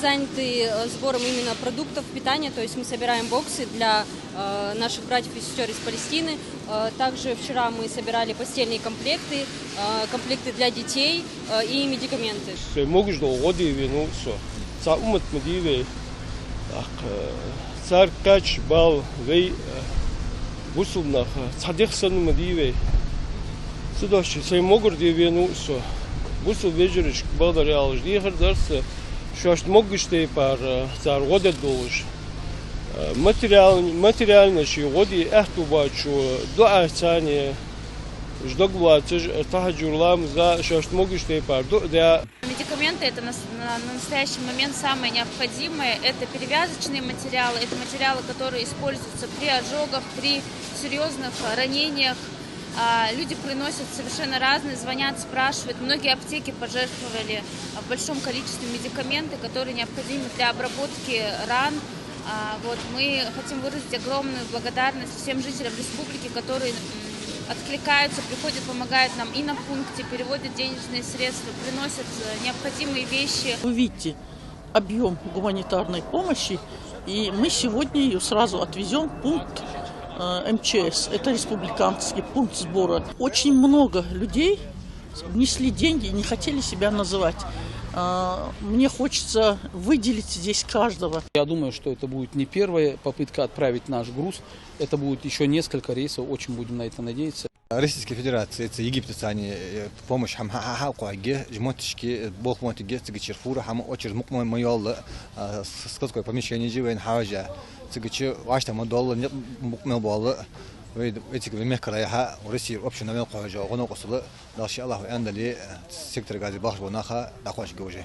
Заняты сбором именно продуктов питания, то есть мы собираем боксы для наших братьев и сестер из Палестины. Также вчера мы собирали постельные комплекты, комплекты для детей и медикаменты. Шашт могущий пар цар года долж. Материально ши годи эхту бачу дуа цани ждогватж тахаджурлам за шашт могущий пар да. Медикаменты это на настоящий момент самое необходимое. Это перевязочные материалы, это материалы, которые используются при ожогах, при серьезных ранениях. Люди приносят совершенно разные, звонят, спрашивают. Многие аптеки пожертвовали в большом количестве медикаменты, которые необходимы для обработки ран. Мы хотим выразить огромную благодарность всем жителям республики, которые откликаются, приходят, помогают нам и на пункте, переводят денежные средства, приносят необходимые вещи. Вы видите объем гуманитарной помощи, и мы сегодня ее сразу отвезем в пункт МЧС, это республиканский пункт сбора. Очень много людей внесли деньги и не хотели себя называть. Мне хочется выделить здесь каждого. Я думаю, что это будет не первая попытка отправить наш груз. Это будет еще несколько рейсов, очень будем на это надеяться. Российская Федерация, это Египет, они помощь хамхахауаге, жмотички, болхмотиге, цигичерфура, хам очередь мукмойол, сколько помещение живен хаважа, цигичи, вашта модол, нет мукмелбола, эти мехкарая, Россия община мелкожа, он окосла, дальше Аллах эндали, сектор гази бахвонаха, дахваш гоже.